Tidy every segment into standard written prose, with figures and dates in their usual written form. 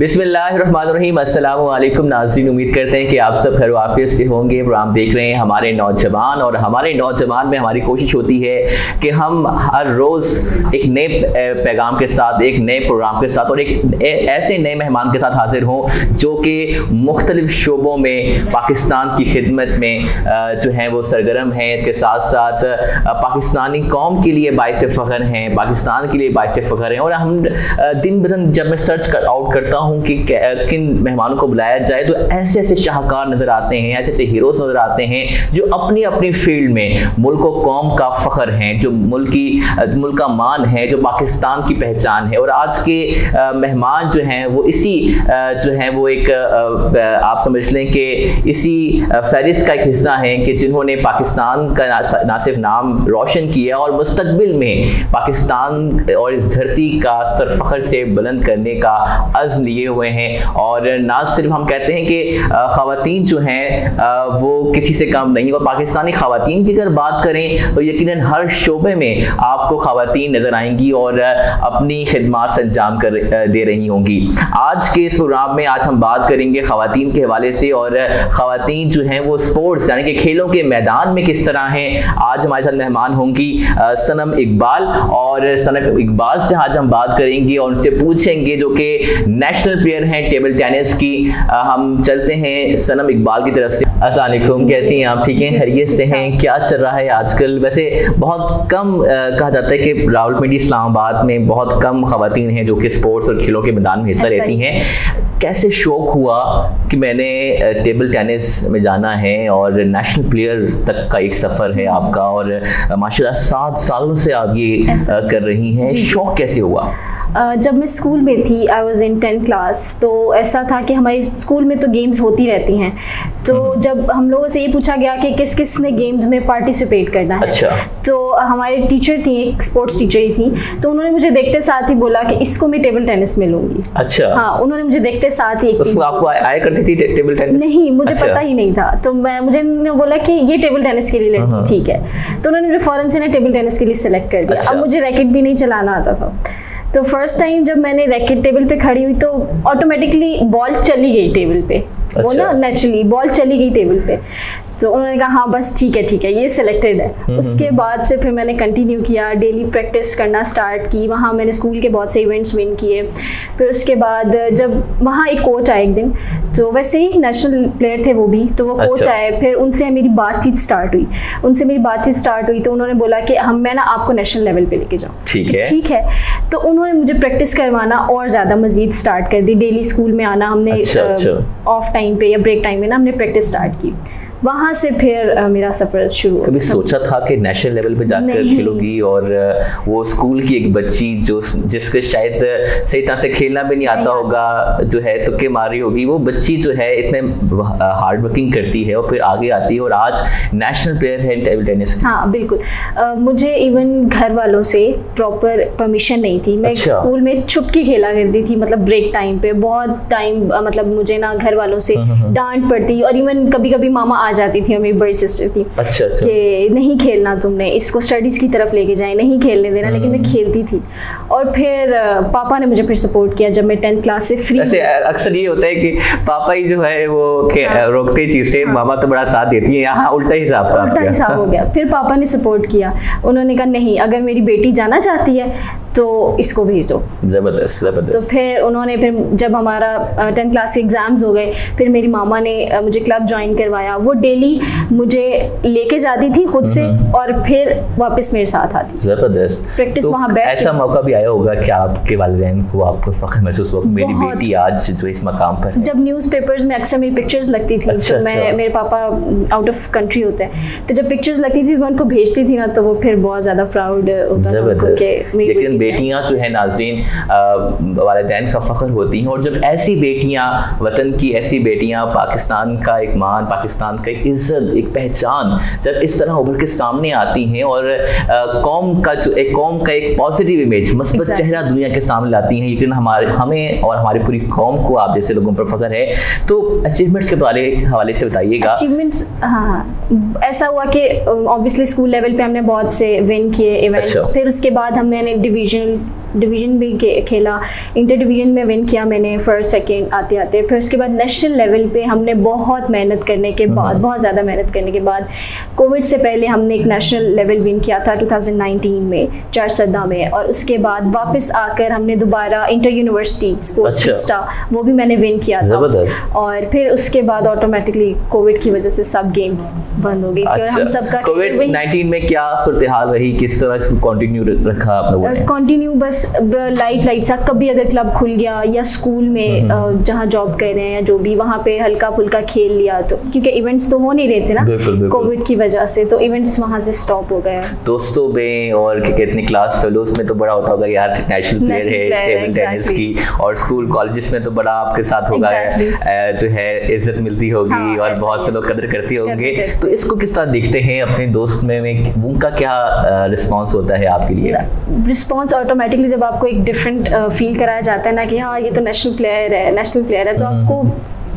बिस्मिल्लाहिर्रहमानिर्रहीम। अस्सलामु अलैकुम नाज़रीन, उम्मीद करते हैं कि आप सब खैर आफियत से होंगे। प्रोग्राम देख रहे हैं हमारे नौजवान, और हमारे नौजवान में हमारी कोशिश होती है कि हम हर रोज़ एक नए पैगाम के साथ, एक नए प्रोग्राम के साथ और एक ऐसे नए मेहमान के साथ हाजिर हों जो कि मुख्तलिफ शोबों में पाकिस्तान की खिदमत में जो हैं वो सरगर्म हैं। इसके साथ साथ पाकिस्तानी कौम के लिए बाइस फ़ख्र हैं, पाकिस्तान के लिए बाइस फ़ख्र हैं। और हम दिन ब दिन जब मैं सर्च आउट करता हूँ कि किन मेहमानों को बुलाया जाए, तो ऐसे ऐसे शाहकार नज़र आते हैं, ऐसे ऐसे हीरोज़ नज़र आते हैं जो अपनी अपनी फील्ड में मुल्क व कौम का फ़ख्र हैं, जो मुल्क का मान है, जो पाकिस्तान की पहचान है। और आज के मेहमान जो हैं वो इसी जो हैं वो एक आप समझ लें कि इसी फहरिस्त का एक हिस्सा हैं कि जिन्होंने पाकिस्तान का ना सिर्फ नाम रोशन किया और मुस्तकबिल में पाकिस्तान और इस धरती का सर फ़ख्र से बुलंद करने का अज़्म लिए हुए हैं। और ना सिर्फ हम कहते हैं कि ख़वातीन जो हैं वो किसी से कम नहीं, और पाकिस्तानी ख़वातीन की अगर बात करें तो यकीनन हर शोबे में आपको ख़वातीन नज़र आएंगी और अपनी खिदमत अंजाम कर दे रही होंगी। आज के इस प्रोग्राम में आज हम बात करेंगे ख़वातीन के हवाले से, और ख़वातीन जो हैं वो स्पोर्ट्स यानी कि खेलों के मैदान में किस तरह हैं। आज हमारे साथ मेहमान होंगी सनम इकबाल, और सनम इकबाल से आज हम बात करेंगे और उनसे पूछेंगे, जो कि नेशनल प्लेयर हैं टेबल टेनिस की। हम चलते हैं सनम इकबाल की तरफ से। अस्सलाम वालेकुम, कैसी हैं आप? ठीक हैं, खैरियत से हैं? क्या चल रहा है आजकल? वैसे बहुत कम कहा जाता है कि रावलपिंडी इस्लामाबाद में बहुत कम ख़वातीन हैं जो कि स्पोर्ट्स और खेलों के मैदान में हिस्सा लेती हैं। कैसे शौक़ हुआ कि मैंने टेबल टेनिस में जाना है, और नेशनल प्लेयर तक का एक सफ़र है आपका, और माशाल्लाह 7 सालों से आप ये कर रही हैं। शौक़ कैसे हुआ? जब मैं स्कूल में थी, I was in 10th class, तो ऐसा था कि हमारे स्कूल में तो गेम्स होती रहती हैं। तो जब हम लोगों से ये पूछा गया कि किस किस ने गेम्स में पार्टिसिपेट करना है, अच्छा। तो हमारे टीचर थी, एक स्पोर्ट्स टीचर ही थी, तो उन्होंने मुझे देखते साथ ही बोला कि इसको मैं टेबल टेनिस में लूँगी। अच्छा। हाँ, उन्होंने मुझे देखते साथ ही आपको आया करती थी टेबल टेनिस? नहीं, मुझे पता ही नहीं था। तो मुझे बोला कि ये टेबल टेनिस के लिए लड़की ठीक है, तो उन्होंने मुझे फ़ौरन से ना टेबल टेनिस के लिए सेलेक्ट कर दिया। अब मुझे रैकेट भी नहीं चलाना आता था, तो फर्स्ट टाइम जब मैंने रैकेट टेबल पे खड़ी हुई तो ऑटोमेटिकली बॉल चली गई टेबल पे। वो ना नेचुरली बॉल चली गई टेबल पे, तो उन्होंने कहा हाँ बस ठीक है ये सिलेक्टेड है। उसके बाद से फिर मैंने कंटिन्यू किया, डेली प्रैक्टिस करना स्टार्ट की। वहाँ मैंने स्कूल के बहुत से इवेंट्स विन किए। फिर उसके बाद जब वहाँ एक कोच आए एक दिन, तो वैसे ही नेशनल प्लेयर थे वो भी, तो वो कोच आए, फिर उनसे मेरी बातचीत स्टार्ट हुई। तो उन्होंने बोला कि मैं ना आपको नेशनल लेवल पे लेके जाऊँ। ठीक है। तो उन्होंने मुझे प्रैक्टिस करवाना और ज़्यादा मज़ीद स्टार्ट कर दी। डेली स्कूल में आना, हमने ऑफ टाइम पे या ब्रेक टाइम में ना हमने प्रैक्टिस स्टार्ट की। वहाँ से फिर मेरा सफ़र शुरू। कभी सोचा था कि नेशनल लेवल पे जाकर खेलोगी? और वो स्कूल की एक बच्ची जिसको शायद सही तरह से खेलना भी नहीं आता होगा, जो है तुक्के मारी होगी, वो बच्ची जो है इतने हार्ड वर्किंग करती है और फिर आगे आती है और आज नेशनल प्लेयर है टेबल टेनिस की। हाँ बिल्कुल। मुझे इवन घर वालों से प्रॉपर परमिशन नहीं थी। मैं स्कूल में छुप के खेला करती थी, मतलब ब्रेक टाइम पे बहुत टाइम, मतलब मुझे ना घर वालों से डांट पड़ती, और इवन कभी कभी मामा जाती थी और मेरी बड़ी सिस्टर थी कि नहीं खेलना तुमने, इसको स्टडीज की तरफ लेके जाए, नहीं खेलने देना। लेकिन मैं खेलती थी। और फिर पापा ने मुझे फिर सपोर्ट किया जब मैं 10th क्लास से फ्री। ऐसे अक्सर ये होता है कि पापा ही जो है वो रोकते चीज से, मामा तो बड़ा साथ देती है। यहाँ उल्टा हिसाब हो गया। फिर पापा ने सपोर्ट किया, उन्होंने कहा नहीं, अगर मेरी बेटी जाना चाहती है तो इसको भेज दो। जबरदस्त। तो फिर उन्होंने, फिर जब हमारा 10th क्लास के एग्जाम्स हो गए, फिर मेरी मामा ने मुझे क्लब ज्वाइन करवाया। वो डेली मुझे लेके जाती थी खुद से, और फिर वापस मेरे साथ आती। जबरदस्त। प्रैक्टिस वहाँ बैठ। ऐसा मौका भी आया होगा कि आपके वालिदैन को आपको फख्र महसूस हुआ मेरी बेटी आज जो इस मकाम पर है? जब न्यूज़पेपर्स में अक्सर मेरी पिक्चर्स लगती थी, तो मेरे पापा आउट ऑफ कंट्री होते हैं, तो जब पिक्चर्स लगती थी मैं उनको भेजती थी ना, तो वो फिर बहुत ज़्यादा प्राउड होता था। लेकिन बेटियां जो है नाज़रीन वालिदैन का फ़ख्र होती हैं, और जब ऐसी बेटियां, वतन की ऐसी बेटियां, पाकिस्तान का एक मान, पाकिस्तान का एक इज़्ज़त, एक पहचान जब इस तरह उभर के सामने आती हैं, और कौम का एक पॉजिटिव इमेज, मस्बत चेहरा दुनिया के सामने लाती हैं, लेकिन हमें और हमारी पूरी कौम को आप जैसे लोगों पर फ़ख्र है। तो अचीवमेंट्स के हवाले से बताइएगा। अचीवमेंट्स, हाँ, ऐसा हुआ कि ऑब्वियसली स्कूल लेवल पे हमने बहुत से विन किए इवेंट्स। फिर उसके बाद हमने डिवीजनल डिवीज़न भी खेला, इंटर डिवीज़न में विन किया मैंने फर्स्ट सेकंड आते आते। फिर उसके बाद नेशनल लेवल पे हमने बहुत मेहनत करने के बाद, बहुत ज़्यादा मेहनत करने के बाद, कोविड से पहले हमने एक नेशनल लेवल विन किया था 2019 में चारसदा में, और उसके बाद वापस आकर हमने दोबारा इंटर यूनिवर्सिटी स्पोर्ट्स फिस्टा वो भी मैंने विन किया था। और फिर उसके बाद ऑटोमेटिकली कोविड की वजह से सब गेम्स बंद हो गई थी। और हम सबका कोविड-19 में क्या सूरत हाल रही, किस तरह से कंटिन्यू रखा आप लोगों ने? कंटिन्यू बस लाइट सा, कभी अगर क्लब खुल गया या स्कूल में जहाँ जॉब कर रहे हैं जो भी, वहाँ पे हल्का फुल्का खेल लिया, तो क्योंकि इवेंट्स तो हो नहीं रहे थे ना कोविड की वजह से, तो इवेंट्स वहाँ से स्टॉप हो गए। दोस्तों में और कितनी क्लास फेलोज में तो बड़ा होता होगा यार, नेशनल प्लेयर है टेबल टेनिस की, और स्कूल कॉलेजेस में तो बड़ा आपके साथ होगा जो है इज्जत मिलती होगी और बहुत से लोग कदर करते होंगे। तो इसको किस तरह देखते हैं अपने दोस्त में उनका क्या रिस्पांस होता है आपके लिए? रिस्पांस ऑटोमेटिकली जब आपको एक डिफरेंट फील कराया जाता है ना कि हाँ ये तो नेशनल प्लेयर है, तो आपको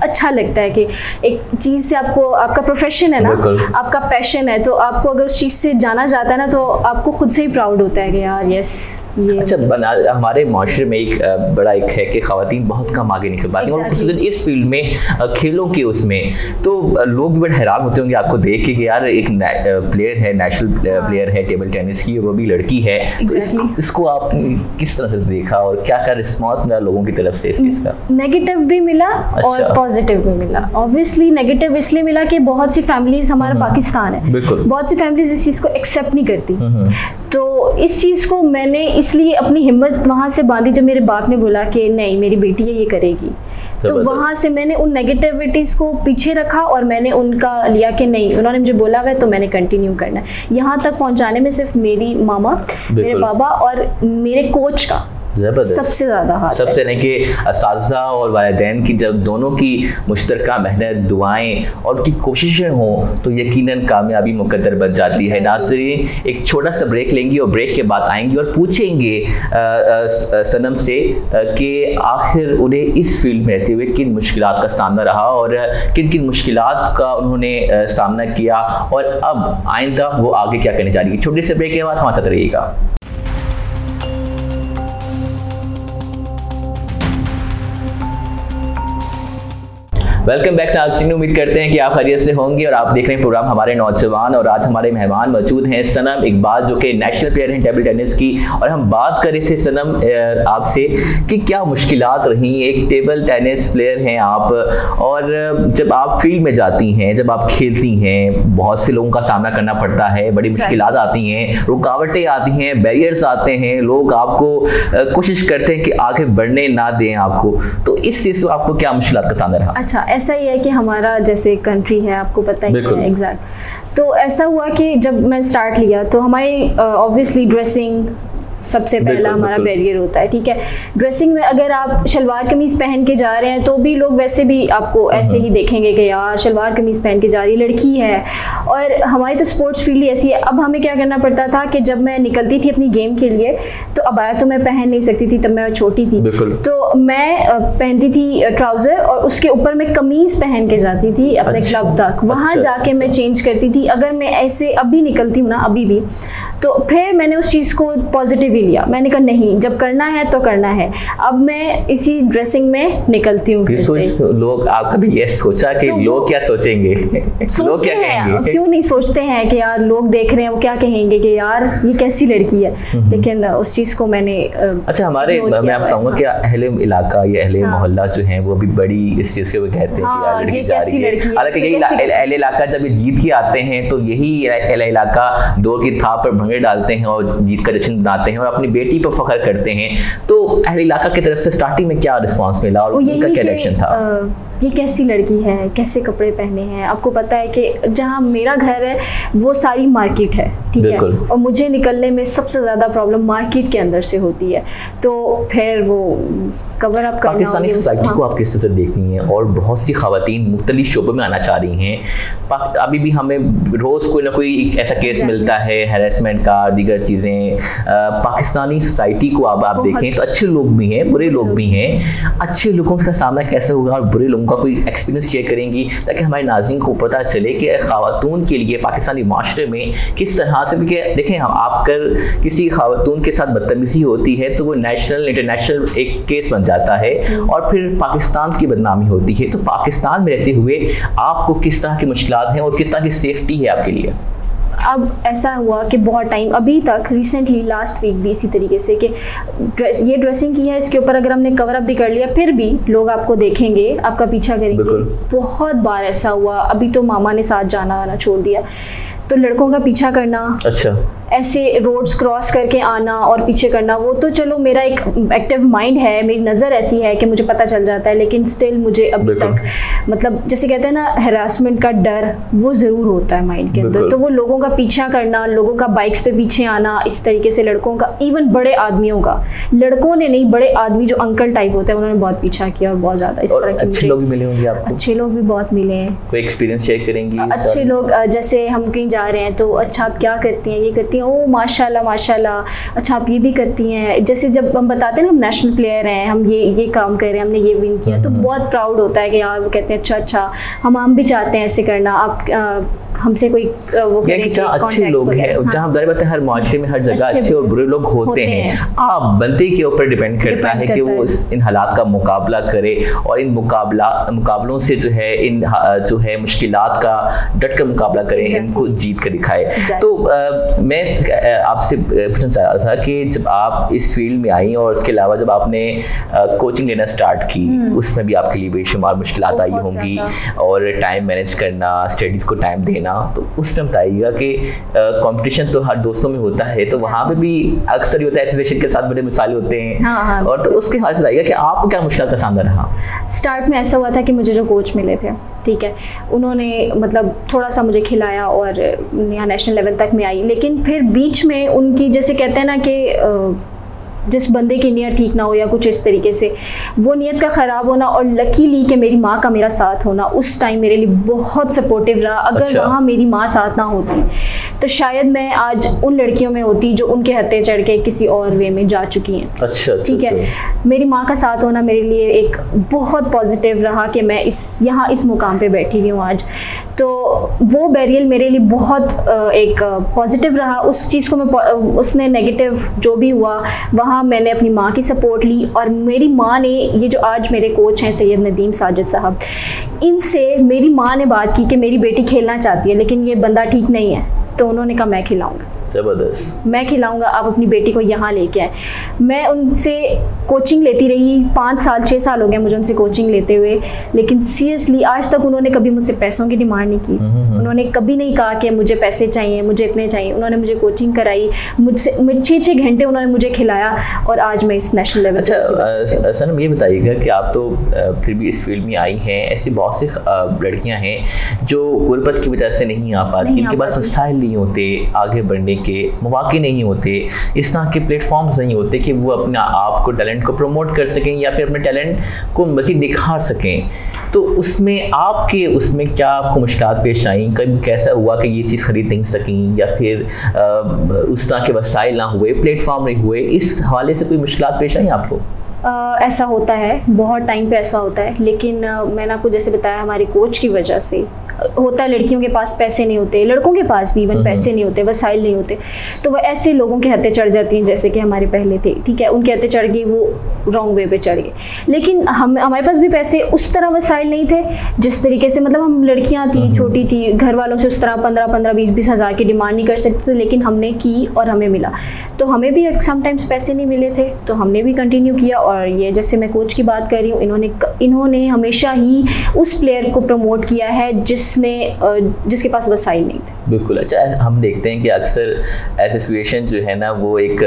अच्छा लगता है कि एक चीज़ से आपको, आपका प्रोफेशन है ना, आपका पैशन है, तो आपको अगर उस चीज़ से जाना जाता है ना तो आपको खुद से ही प्राउड होता है कि यार यस ये। अच्छा, हमारे माशरे में एक बड़ा एक है कि ख़वातीन बहुत कम आगे निकल पाती हैं, और इस फील्ड में खेलों के उसमें तो लोग भी बड़े हैरान होते होंगे आपको देख के कि यार एक प्लेयर है, नेशनल प्लेयर है टेबल टेनिस की, वो भी लड़की है। तो इसको आपने किस तरह से देखा और क्या क्या रिस्पॉन्स मिला लोगों की तरफ से इस चीज़ का? नेगेटिव भी मिला और पॉजिटिव भी मिला। ऑब्वियसली नेगेटिव इसलिए मिला कि बहुत सी फैमिलीज, हमारा पाकिस्तान है, बहुत सी फैमिलीज इस चीज़ को एक्सेप्ट नहीं करती। तो इस चीज़ को मैंने इसलिए अपनी हिम्मत वहाँ से बांधी जब मेरे बाप ने बोला कि नहीं मेरी बेटी है ये करेगी, तो वहाँ से मैंने उन नेगेटिविटीज को पीछे रखा और मैंने उनका लिया कि नहीं, उन्होंने मुझे बोला हुआ है तो मैंने कंटिन्यू करना है। यहाँ तक पहुँचाने में सिर्फ मेरी मामा, मेरे बाबा और मेरे कोच का सबसे ज़्यादा हाथ है। सबसे नहीं कि असातिज़ा और वालिदैन की जब दोनों की मुश्तरका मेहनत, दुआएं और उनकी कोशिशें हों तो यकीनन कामयाबी मुकद्दर बन जाती है। नाज़रीन, एक छोटा सा ब्रेक लेंगे और ब्रेक के बाद आएंगे और पूछेंगे सनम से कि आखिर उन्हें इस फील्ड में रहते हुए किन मुश्किलात का सामना रहा और किन किन मुश्किलात का उन्होंने सामना किया और अब आइंदा वो आगे क्या करने जा रही है। छोटे से ब्रेक के बाद हमारे साथ रहिएगा। वेलकम बैक नाज़रीन, उम्मीद करते हैं कि आप खैरियत से होंगे और आप देख रहे हैं प्रोग्राम हमारे नौजवान। और आज हमारे मेहमान मौजूद हैं सनम इकबाल जो कि नेशनल प्लेयर हैं टेबल टेनिस की, और हम बात कर रहे थे सनम आपसे कि क्या मुश्किलात रही, एक टेबल टेनिस प्लेयर हैं आप, और जब आप फील्ड में जाती हैं, जब आप खेलती हैं, बहुत से लोगों का सामना करना पड़ता है, बड़ी मुश्किलात आती हैं, रुकावटें आती हैं, बैरियर्स आते हैं, लोग आपको कोशिश करते हैं कि आगे बढ़ने ना दें आपको, तो इस चीज़ से आपको क्या मुश्किलात का सामना रहा? अच्छा, ऐसा ही है कि हमारा जैसे कंट्री है, आपको पता ही है एग्जैक्ट, तो ऐसा हुआ कि जब मैं स्टार्ट लिया तो हमारी ऑब्वियसली ड्रेसिंग सबसे पहला हमारा बैरियर होता है। ठीक है, ड्रेसिंग में अगर आप शलवार कमीज पहन के जा रहे हैं तो भी लोग वैसे भी आपको ऐसे ही देखेंगे कि यार शलवार कमीज पहन के जा रही लड़की है, और हमारी तो स्पोर्ट्स फील्ड ही ऐसी है। अब हमें क्या करना पड़ता था कि जब मैं निकलती थी अपनी गेम के लिए तो अबाया तो मैं पहन नहीं सकती थी, तब मैं छोटी थी, तो मैं पहनती थी ट्राउजर और उसके ऊपर मैं कमीज पहन के जाती थी अपने क्लब तक, वहाँ जाके मैं चेंज करती थी। अगर मैं ऐसे अभी निकलती हूँ ना, अभी भी, तो फिर मैंने उस चीज़ को पॉजिटिव ही लिया। मैंने कहा नहीं, जब करना है तो करना है, अब मैं इसी ड्रेसिंग में निकलती हूँ। लोग आप कभी ये सोचा कि तो लोग क्या सोचेंगे, लोग क्या कहेंगे? क्यों नहीं सोचते हैं कि यार लोग देख रहे हैं, वो क्या कहेंगे कि यार ये कैसी लड़की है, लेकिन उस चीज़ को मैंने अच्छा हमारे मैं बताऊंगा कि अहले इलाका या अहले मोहल्ला जो है वो भी बड़ी इस चीज़ के वो कहते हैं कि यार लड़की जा रही है। हालांकि यही अहले इलाका जब जीत के आते हैं तो यही अहले इलाका दौड़ की थाप पर भंगे डालते हैं और जीत का जश्न मनाते हैं और अपनी बेटी पर फख्र करते हैं। तो अहले इलाका की तरफ से स्टार्टिंग में क्या रिस्पांस मिला और उनका क्या रिएक्शन था? ये कैसी लड़की है, कैसे कपड़े पहने हैं। आपको पता है कि जहाँ मेरा घर है वो सारी मार्केट है, ठीक है, और मुझे निकलने में सबसे ज़्यादा प्रॉब्लम मार्केट के अंदर से होती है, तो फिर वो कवर अप करना। पाकिस्तानी सोसाइटी को आप किस तरह से देखनी है, और बहुत सी ख़वातीन मुख्तलिफ शोबों में आना चाह रही हैं, अभी भी हमें रोज़ कोई ना कोई ऐसा केस मिलता है हैरेसमेंट का, दीगर चीज़ें। पाकिस्तानी सोसाइटी को आप देखें तो अच्छे लोग भी हैं, बुरे लोग भी हैं। अच्छे लोगों का सामना कैसे होगा और बुरे लोगों उनका कोई एक्सपीरियंस शेयर करेंगी ताकि हमारे नाज़रीन को पता चले कि ख़वातून के लिए पाकिस्तानी माशरे में किस तरह से, क्योंकि देखें हम आप कर किसी ख़वातून के साथ बदतमीज़ी होती है तो वो नेशनल इंटरनेशनल एक केस बन जाता है और फिर पाकिस्तान की बदनामी होती है। तो पाकिस्तान में रहते हुए आपको किस तरह की मुश्किलात हैं और किस तरह की सेफ्टी है आपके लिए? अब ऐसा हुआ कि बहुत टाइम अभी तक रिसेंटली लास्ट वीक भी इसी तरीके से कि ये ड्रेसिंग की है, इसके ऊपर अगर हमने कवर अप भी कर लिया फिर भी लोग आपको देखेंगे, आपका पीछा करेंगे। बहुत बार ऐसा हुआ, अभी तो मामा ने साथ जाना आना छोड़ दिया, तो लड़कों का पीछा करना, अच्छा ऐसे रोड्स क्रॉस करके आना और पीछे करना, वो तो चलो मेरा एक एक्टिव माइंड है, मेरी नज़र ऐसी है कि मुझे पता चल जाता है, लेकिन स्टिल मुझे अभी तक मतलब जैसे कहते हैं ना हैरासमेंट का डर वो ज़रूर होता है माइंड के अंदर। तो वो लोगों का पीछा करना, लोगों का बाइक्स पे पीछे आना, इस तरीके से लड़कों का, इवन बड़े आदमियों का, लड़कों ने नहीं बड़े आदमी जो अंकल टाइप होते हैं उन्होंने बहुत पीछा किया और बहुत ज़्यादा इस तरह के अच्छे लोग भी मिले होंगे आपको? अच्छे लोग भी बहुत मिले हैं। कोई एक्सपीरियंस शेयर करेंगी? अच्छे लोग, जैसे हम कहीं जा रहे हैं तो अच्छा आप क्या करती हैं, ये करती हैं, ओ माशाल्लाह माशाल्लाह, अच्छा आप ये भी करती हैं। जैसे जब हम बताते हैं ना हम नेशनल प्लेयर हैं, हम ये काम कर रहे हैं, हमने ये विन किया, तो बहुत प्राउड होता है कि यार वो कहते हैं अच्छा हम भी चाहते हैं ऐसे करना, आप हमसे कोई वो अच्छे लोग हैं। जहाँ हम बात है हर माशरे में हर जगह अच्छे और बुरे लोग होते हैं। आप बंदे के ऊपर डिपेंड करता है कि वो इन हालात का मुकाबला करे और इन मुकाबलों से जो है इन जो है मुश्किलात का डट कर मुकाबला करें, इनको जीत कर दिखाए। तो मैं आपसे पूछना चाह रहा था कि जब आप इस फील्ड में आई और उसके अलावा जब आपने कोचिंग लेना स्टार्ट की, उसमें भी आपके लिए बेशुमार मुश्किलात आई होंगी और टाइम मैनेज करना, स्टडीज़ को टाइम देना, तो उस टाइम बताइएगा कि कंपटीशन तो हर दोस्तों में होता है, तो वहाँ पे भी अक्सर होता है एसोसिएशन के साथ बड़े मिसाल होते हैं। हाँ। और तो उसके हाल से बताइएगा कि आपको क्या मुश्किल का सामना रहा? स्टार्ट में ऐसा हुआ था कि मुझे जो कोच मिले थे, ठीक है, उन्होंने मतलब थोड़ा सा मुझे खिलाया और यहाँ नेशनल लेवल तक में आई, लेकिन फिर बीच में उनकी जैसे कहते हैं ना कि जिस बंदे की नीयत ठीक ना हो या कुछ इस तरीके से, वो नीयत का ख़राब होना, और लकीली कि मेरी माँ का मेरा साथ होना उस टाइम मेरे लिए बहुत सपोर्टिव रहा। अगर वहाँ मेरी माँ साथ ना होती तो शायद मैं आज उन लड़कियों में होती जो उनके हत्थे चढ़ के किसी और वे में जा चुकी हैं। ठीक है, मेरी माँ का साथ होना मेरे लिए एक बहुत पॉजिटिव रहा कि मैं यहाँ इस मुकाम पे बैठी हुई हूँ आज। तो वो बैरियर मेरे लिए बहुत एक पॉजिटिव रहा। उस चीज़ को मैं उसने नेगेटिव जो भी हुआ वहाँ मैंने अपनी माँ की सपोर्ट ली, और मेरी माँ ने, ये जो आज मेरे कोच हैं सैयद नदीम साजिद साहब, इनसे मेरी माँ ने बात की कि मेरी बेटी खेलना चाहती है लेकिन ये बंदा ठीक नहीं है, तो उन्होंने कहा मैं खिलाऊंगा, ज़बरदस्त, मैं खिलाऊंगा, आप अपनी बेटी को यहाँ लेके आए। मैं उनसे कोचिंग लेती रही, 5 साल 6 साल हो गए मुझे उनसे कोचिंग लेते हुए, लेकिन सीरियसली आज तक उन्होंने कभी मुझसे पैसों की डिमांड नहीं की। उन्होंने कभी नहीं कहा कि मुझे पैसे चाहिए, मुझे इतने चाहिए। उन्होंने मुझे कोचिंग कराई, मुझसे 6-6 घंटे उन्होंने मुझे खिलाया, और आज मैं इस नेशनल लेवल। अच्छा सनम, ये बताइएगा कि आप तो फिर भी इस फील्ड में आई हैं, ऐसी बहुत सी लड़कियाँ हैं जो गुर्बत की वजह से नहीं आ पाती, इनके पास वसाइल नहीं होते, आगे बढ़ने के मौके नहीं होते, इस तरह के प्लेटफॉर्म्स नहीं होते कि वो अपने आप को, टैलेंट को प्रमोट कर सकें या फिर अपने टैलेंट को मज़ीद दिखा सकें। तो उसमें उसमें क्या आपको मुश्किलात पेश आई? कभी कैसा हुआ कि ये चीज़ ख़रीद नहीं सकें या फिर उस तरह के वसाइल ना हुए, प्लेटफॉर्म नहीं हुए, इस हवाले से कोई मुश्किलात पेश आई आपको? ऐसा होता है, बहुत टाइम पे ऐसा होता है, लेकिन मैंने आपको जैसे बताया हमारे कोच की वजह से होता है। लड़कियों के पास पैसे नहीं होते, लड़कों के पास भी इवन पैसे नहीं होते, वसाइल नहीं होते, तो वह ऐसे लोगों के हत्थे चढ़ जाती हैं जैसे कि हमारे पहले थे। ठीक है, उनके हत्थे चढ़ गए, वो रॉन्ग वे पे चढ़ गए। लेकिन हमारे पास भी पैसे उस तरह वसाइल नहीं थे जिस तरीके से, मतलब हम लड़कियां थी, छोटी थी, घर वालों से उस तरह 15-15, 20-20 हज़ार की डिमांड नहीं कर सकते थे, लेकिन हमने की और हमें मिला। तो हमें भी समटाइम्स पैसे नहीं मिले थे, तो हमने भी कंटिन्यू किया। और ये जैसे मैं कोच की बात कर रही हूँ, इन्होंने हमेशा ही उस प्लेयर को प्रमोट किया है जिसके पास वसाइल नहीं थे। बिल्कुल। अच्छा, हम देखते हैं कि अक्सर एसोसिएशन जो है ना वो एक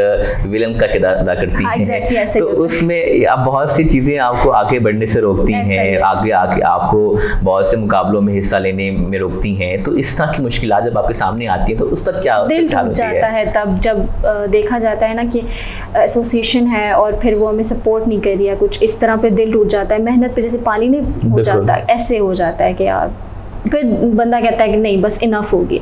विलन का किरदार अदा करती है, तो उसमें आप बहुत सी चीज़ें आपको आगे बढ़ने से रोकती हैं, आगे आपको बहुत से मुकाबलों में हिस्सा लेने में रोकती हैं। तो इस तरह की मुश्किलात जब आपके सामने आती हैं तो उस तक क्या दिल टूट जाता है। तब जब देखा जाता है ना कि एसोसिएशन है और फिर वो हमें सपोर्ट नहीं कर रही है, कुछ इस तरह पे दिल टूट जाता है। मेहनत पे जैसे पानी नहीं हो जाता, ऐसे हो जाता है कि यार, फिर बंदा कहता है कि नहीं बस इनफ हो गया।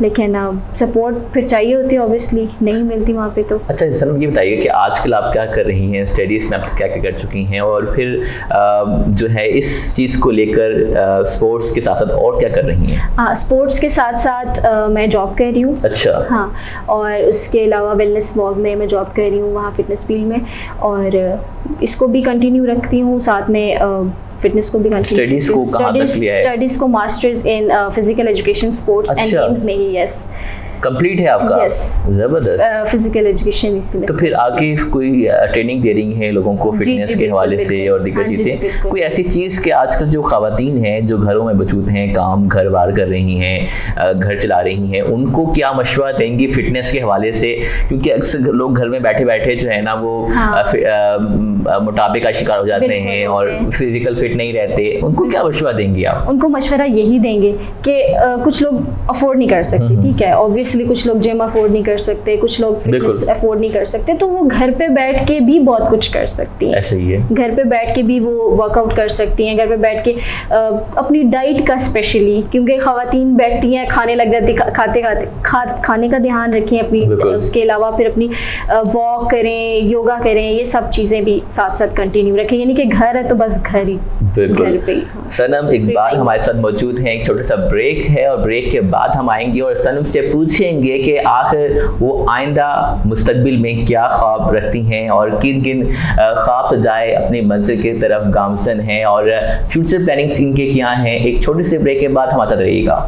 लेकिन सपोर्ट फिर चाहिए होती है, ऑब्वियसली नहीं मिलती वहाँ पे। तो अच्छा सनम ये बताइए कि आजकल आप क्या कर रही हैं, स्टडीज़ में आप क्या क्या कर चुकी हैं, और फिर जो है इस चीज़ को लेकर स्पोर्ट्स के साथ साथ और क्या कर रही हैं? हाँ, स्पोर्ट्स के साथ साथ मैं जॉब कर रही हूँ। अच्छा। हाँ, और उसके अलावा वेलनेस वॉक में मैं जॉब कर रही हूँ वहाँ फिटनेस फील्ड में, और इसको भी कंटिन्यू रखती हूँ, साथ में फिटनेस को भी कंटिन्यू। स्टडीज को कहाँ तक लिया है? स्टडीज को masters in physical education, sports and games में ही। यस, कंप्लीट है आपका? yes. जबरदस्त। फिजिकल एजुकेशन इसलिए। तो फिर आगे कोई ट्रेनिंग दे रही हैं लोगों को फिटनेस के हवाले से और दीगर चीज़ें, कोई ऐसी चीज़ कि आजकल जो ख़वातीन हैं जो घरों में मौजूद हैं, काम घर बार कर रही हैं, घर चला रही हैं, उनको क्या मशवरा देंगी फिटनेस के हवाले से? क्योंकि अक्सर लोग घर में बैठे बैठे जो है ना वो मोटापे का शिकार हो जाते हैं और फिजिकल फिट नहीं रहते, उनको क्या मशवरा देंगी आप? उनको मशवरा यही देंगे कि कुछ लोग अफोर्ड नहीं कर सकते, ठीक है, ऑब्वियसली कुछ लोग जिम अफोर्ड नहीं कर सकते, कुछ लोग फिटनेस अफोर्ड नहीं कर सकते, तो वो घर पे बैठ के भी बहुत कुछ कर सकती हैं। ऐसे ही है, घर पे बैठ के भी वो वर्कआउट कर सकती हैं, घर पे बैठ के अपनी डाइट का स्पेशली, क्योंकि ख़वातीन बैठती हैं खाने लग जाती, खाते खाते खाने का ध्यान रखें अपनी, उसके अलावा फिर अपनी वॉक करें, योगा करें, ये सब चीज़ें भी साथ साथ कंटिन्यू रखें, यानी कि घर है तो बस घर ही, घर पे ही। सनम इकबाल हमारे साथ मौजूद हैं, एक छोटा सा ब्रेक है और ब्रेक के बाद हम आएंगे और सनम से पूछेंगे कि आखिर वो आइंदा मुस्तकबिल में क्या ख्वाब रखती हैं और किन किन ख्वाब सजाए अपनी मंजिल की तरफ गामजन हैं और फ्यूचर प्लानिंग्स इनके क्या हैं। एक छोटे से ब्रेक के बाद हमारे साथ रहिएगा।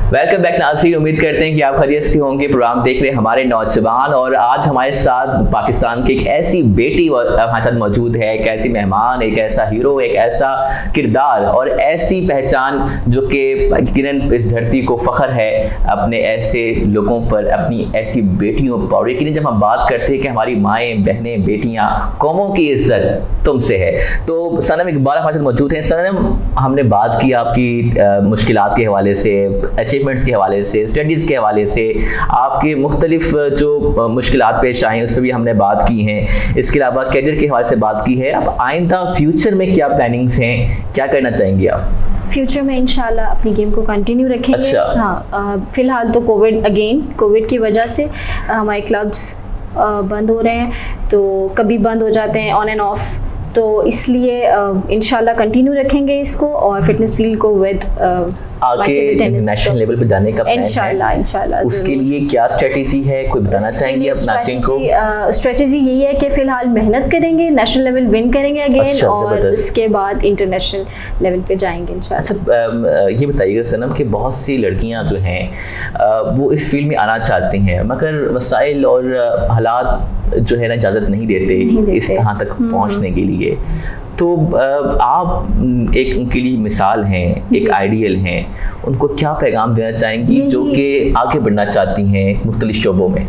वेलकम बैक नाज़रीन, उम्मीद करते हैं कि आप खैरियत से होंगे। प्रोग्राम देख रहे हैं हमारे नौजवान, और आज हमारे साथ पाकिस्तान की एक ऐसी बेटी हमारे साथ मौजूद है, एक ऐसी मेहमान, एक ऐसा हीरो, एक ऐसा किरदार और ऐसी पहचान जो कि यकीनन इस धरती को फ़ख्र है अपने ऐसे लोगों पर, अपनी ऐसी बेटियों पर। और यकीनन जब हम बात करते हैं कि हमारी माएँ, बहनें, बेटियाँ, कौमों की इज्जत तुमसे है, तो सनम इकबाल हमारे साथ मौजूद हैं। सनम, हमने बात की आपकी मुश्किलात के हवाले से, अचीवमेंट्स के हवाले से, स्टडीज़ के हवाले से, आपके मुख्तलिफ जो मुश्किलात पेश आए उस पर भी हमने बात की हैं। इसके अलावा करियर के हवाले से बात की है। अब आइंदा फ्यूचर में क्या प्लानिंग्स हैं, क्या करना चाहेंगे आप? फ्यूचर में इंशाल्लाह अपनी गेम को कंटिन्यू रखेंगे। अच्छा। हाँ, फिलहाल तो कोविड की वजह से हमारे क्लब्स बंद हो रहे हैं, तो कभी बंद हो जाते हैं ऑन एंड ऑफ, तो इसलिए इंशाल्लाह कंटिन्यू रखेंगे इसको और फिटनेस फील्ड को विद आगे नेशनल लेवल पे जाने का प्लान है। इंशाल्लाह उसके लिए क्या स्ट्रेटेजी है, कोई बताना चाहेंगे आप नाज़रीन को? स्ट्रेटेजी यही है कि फिलहाल मेहनत करेंगे, नेशनल लेवल विन करेंगे अगेन, और उसके बाद इंटरनेशनल लेवल पे जाएंगे इंशाल्लाह। अच्छा, ये बताइएगा सनम कि बहुत सी लड़कियां जो हैं वो इस फील्ड में आना चाहती हैं, मगर वसाइल और हालात जो है ना इजाज़त नहीं देते इस तरह तक पहुंचने के लिए, तो आप एक उनके लिए मिसाल हैं, एक आइडियल हैं, उनको क्या पैगाम देना चाहेंगी जो कि आगे बढ़ना चाहती हैं मुख्तलिफ शोबों में?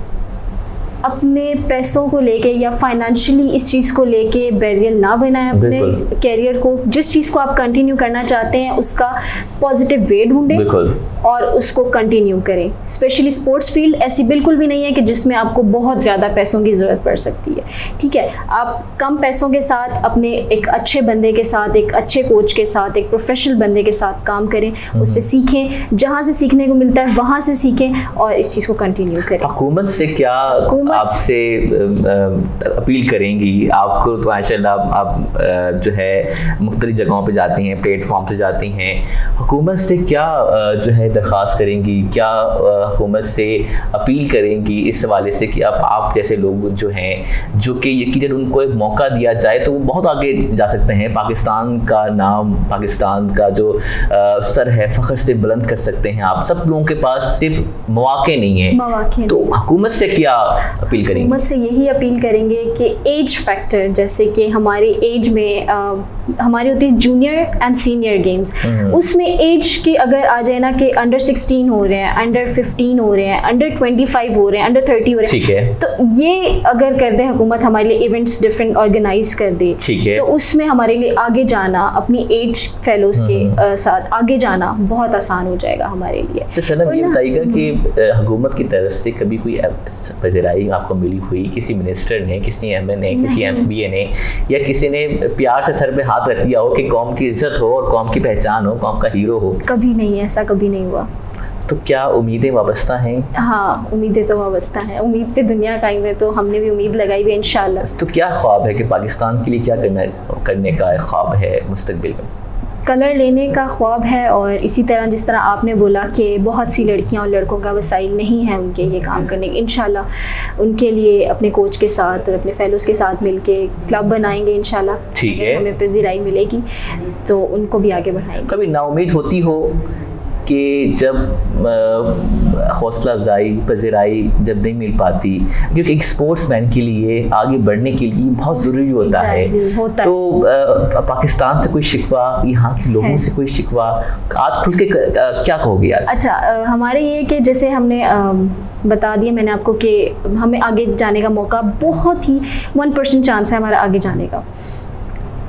अपने पैसों को लेके या फाइनेंशियली इस चीज़ को लेके बैरियर ना बनाएं अपने कैरियर को। जिस चीज़ को आप कंटिन्यू करना चाहते हैं उसका पॉजिटिव वे ढूंढें और उसको कंटिन्यू करें। स्पेशली स्पोर्ट्स फील्ड ऐसी बिल्कुल भी नहीं है कि जिसमें आपको बहुत ज़्यादा पैसों की ज़रूरत पड़ सकती है, ठीक है। आप कम पैसों के साथ अपने एक अच्छे बंदे के साथ, एक अच्छे कोच के साथ, एक प्रोफेशनल बंदे के साथ काम करें, उससे सीखें, जहाँ से सीखने को मिलता है वहाँ से सीखें और इस चीज़ को कंटिन्यू करें। हुकूमत से क्या आपसे अपील करेंगी? आपको तो माशाल्लाह आप जो है मुख्तलिफ जगहों पे जाती हैं, प्लेटफॉर्म से जाती हैं, हुकूमत से क्या जो है दरख्वास्त करेंगी, क्या हुकूमत से अपील करेंगी इस हवाले से कि अब आप जैसे लोग जो हैं, जो कि यकीनन उनको एक मौका दिया जाए तो वो बहुत आगे जा सकते हैं, पाकिस्तान का नाम, पाकिस्तान का जो सर है फ़ख्र से बुलंद कर सकते हैं। आप सब लोगों के पास सिर्फ मौके नहीं हैं, तो हुकूमत से क्या अपील करेंगे? हुकूमत से यही अपील करेंगे कि एज फैक्टर, जैसे कि हमारी एज में हमारी होती है जूनियर एंड सीनियर गेम्स, उसमें एज की अगर आ जाए ना कि अंडर 16 हो रहे हैं, अंडर 15 हो रहे हैं, अंडर 25 हो रहे हैं, अंडर 30 हो रहे हैं, ठीक है, तो ये अगर कर दे हुकूमत, हमारे लिए इवेंट्स डिफरेंट ऑर्गेनाइज कर दे, ठीक है, तो उसमें हमारे लिए आगे जाना, अपनी एज फेलोज के साथ आगे जाना बहुत आसान हो जाएगा हमारे लिए। सनम, ये बताइएगा कि हुकूमत की तरफ से कभी कोई पज़ीराई तालीम आपको मिली हुई, किसी मिनिस्टर ने, किसी एमएन ने, किसी एमपीए ने या किसी ने प्यार से सर पे हाथ रख दिया हो कि कौम की इज्जत हो और कौम की पहचान हो, कौम का हीरो हो? कभी नहीं, ऐसा कभी नहीं हुआ। तो क्या उम्मीदें वाबस्ता हैं? हाँ, उम्मीदें तो वाबस्ता हैं। उम्मीद पे दुनिया कायम है, तो हमने भी उम्मीद लगाई हुई है इंशाल्लाह। तो क्या ख्वाब है कि पाकिस्तान के लिए क्या करने का ख्वाब है मुस्तकबिल में? कलर लेने का ख्वाब है, और इसी तरह जिस तरह आपने बोला कि बहुत सी लड़कियां और लड़कों का वसाइल नहीं है उनके ये काम करने के, इंशाल्लाह उनके लिए अपने कोच के साथ और अपने फेलोज़ के साथ मिलके क्लब बनाएंगे इंशाल्लाह। ठीक है, हमें पज़ीराई मिलेगी तो उनको भी आगे बढ़ाएंगे। कभी नाउमीद होती हो कि जब हौसला अफजाई पज़ीराई जब नहीं मिल पाती, क्योंकि एक स्पोर्ट्समैन के लिए आगे बढ़ने के लिए बहुत ज़रूरी होता है, तो पाकिस्तान से कोई शिकवा, यहाँ के लोगों से कोई शिकवा, आज खुल के क्या कहोगे आज? अच्छा, हमारे ये कि जैसे हमने बता दिया मैंने आपको कि हमें आगे जाने का मौका बहुत ही 1% चांस है हमारा आगे जाने का।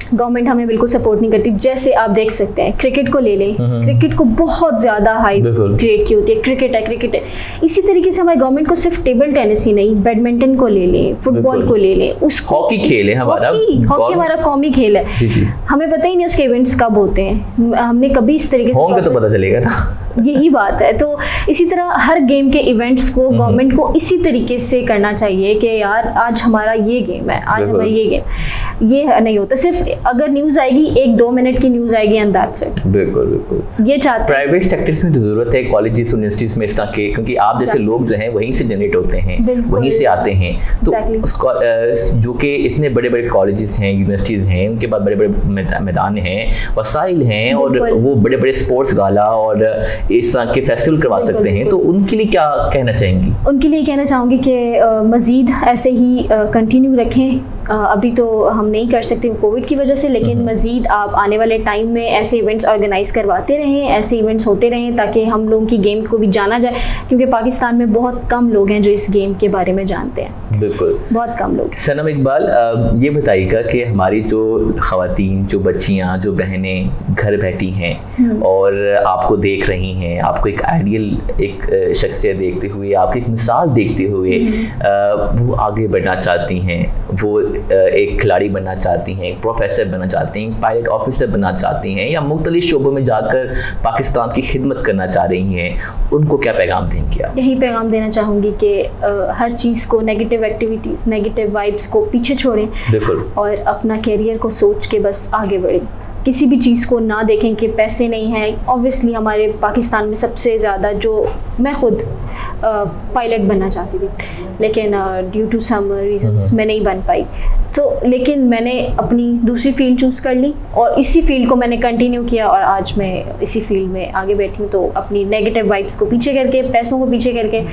गवर्नमेंट हमें बिल्कुल सपोर्ट नहीं करती। जैसे आप देख सकते हैं क्रिकेट को ले लें, क्रिकेट को बहुत ज़्यादा हाई क्रिएट की होती है, क्रिकेट है। इसी तरीके से हमारी गवर्नमेंट को सिर्फ टेबल टेनिस ही नहीं, बैडमिंटन को ले लें, फुटबॉल को ले लें, उस हॉकी खेल है हमारा, हॉकी हमारा कौमी खेल है। जी। हमें पता ही नहीं उसके इवेंट्स कब होते हैं, हमने कभी इस तरीके से होंगे तो पता चलेगा ना। यही बात है। तो इसी तरह हर गेम के इवेंट्स को गवर्नमेंट को इसी तरीके से करना चाहिए कि यार आज हमारा ये गेम है, आज हमारा ये गेम, ये नहीं होता। सिर्फ अगर न्यूज़ आएगी 1-2 मिनट की न्यूज़ आएगी एंड दैट्स इट। बिल्कुल ये चाहते हैं। प्राइवेट सेक्टर्स में तो ज़रूरत है, कॉलेजेस यूनिवर्सिटीज़ में इस तरह के, क्योंकि आप जैसे लोग जो हैं वहीं से जनरेट होते हैं, वहीं से आते हैं। तो जो कि इतने बड़े बड़े कॉलेजेस हैं, यूनिवर्सिटीज़ हैं, उनके पास बड़े बड़े मैदान हैं, वसाइल हैं, और वो बड़े बड़े स्पोर्ट्स गाला और इस तरह के फेस्टिवल करवा सकते हैं। तो उनके लिए क्या कहना चाहेंगी? उनके लिए कहना चाहूँगी कि मज़ीद ऐसे ही कंटिन्यू रखें। अभी तो हम नहीं कर सकते कोविड की वजह से, लेकिन मज़ीद आप आने वाले टाइम में ऐसे इवेंट्स ऑर्गेनाइज करवाते रहें, ऐसे इवेंट्स होते रहें, ताकि हम लोगों की गेम को भी जाना जाए, क्योंकि पाकिस्तान में बहुत कम लोग हैं जो इस गेम के बारे में जानते हैं। बिल्कुल, बहुत कम लोग। सनम इकबाल, ये बताइएगा कि हमारी जो ख़वातीन, जो बच्चियाँ, जो बहनें घर बैठी हैं और आपको देख रही हैं, आपको एक आइडियल एक शख्सियत देखते हुए, आपकी एक मिसाल देखते हुए वो आगे बढ़ना चाहती हैं, वो एक खिलाड़ी बनना चाहती हैं, एक प्रोफेसर बनना चाहती हैं, पायलट ऑफिसर बनना चाहती हैं, या मुख्तलिफ शोबों में जाकर पाकिस्तान की खिदमत करना चाह रही हैं, उनको क्या पैगाम देंगे आप? यही पैगाम देना चाहूँगी कि हर चीज़ को, नेगेटिव एक्टिविटीज़, नेगेटिव वाइब्स को पीछे छोड़ें। बिल्कुल। और अपना कैरियर को सोच के बस आगे बढ़ें। किसी भी चीज़ को ना देखें कि पैसे नहीं हैं। ऑब्वियसली हमारे पाकिस्तान में सबसे ज़्यादा, जो मैं खुद पायलट बनना चाहती थी, लेकिन ड्यू टू सम रीजंस मैं नहीं बन पाई, तो लेकिन मैंने अपनी दूसरी फील्ड चूज़ कर ली और इसी फील्ड को मैंने कंटिन्यू किया, और आज मैं इसी फील्ड में आगे बैठी हूँ। तो अपनी नेगेटिव वाइब्स को पीछे करके, पैसों को पीछे करके,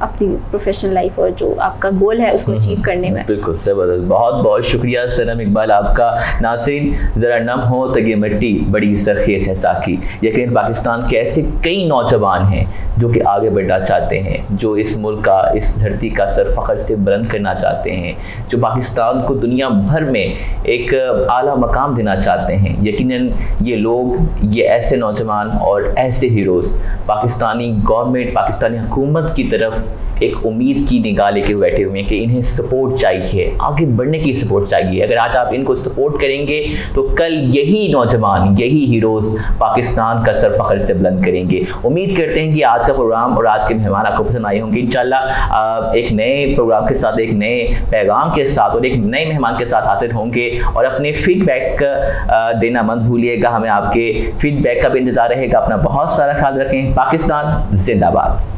अपनी प्रोफेशनल लाइफ और जो आपका गोल है उसको अचीव करने में। बिल्कुल ज़बरदस्त, बहुत बहुत शुक्रिया सनम इकबाल आपका। नाज़रीन, ज़रा नम हो तो ये मिट्टी बड़ी सरखेज़ है साकी। यकीन पाकिस्तान के ऐसे कई नौजवान हैं जो कि आगे बढ़ना चाहते हैं, जो इस मुल्क का, इस धरती का सर फ़ख्र से बुलंद करना चाहते हैं, जो पाकिस्तान को दुनिया भर में एक आला मकाम देना चाहते हैं। यकीनन ये लोग, ये ऐसे नौजवान और ऐसे हीरोज़ पाकिस्तानी गवर्नमेंट, पाकिस्तानी हुकूमत की तरफ एक उम्मीद की निगाह लेके बैठे हुए हैं कि इन्हें सपोर्ट चाहिए, आगे बढ़ने की सपोर्ट चाहिए। अगर आज आप इनको सपोर्ट करेंगे तो कल यही नौजवान, यही हीरोज़ पाकिस्तान का सर फ़ख्र से बुलंद करेंगे। उम्मीद करते हैं कि आज का प्रोग्राम और आज के मेहमान आपको पसंद आए होंगे। इंशाल्लाह एक नए प्रोग्राम के साथ, एक नए पैगाम के साथ और एक नए मेहमान के साथ हाजिर होंगे, और अपने फीडबैक देना मत भूलिएगा। हमें आपके फीडबैक का भी इंतज़ार रहेगा। अपना बहुत सारा ख्याल रखें। पाकिस्तान जिंदाबाद।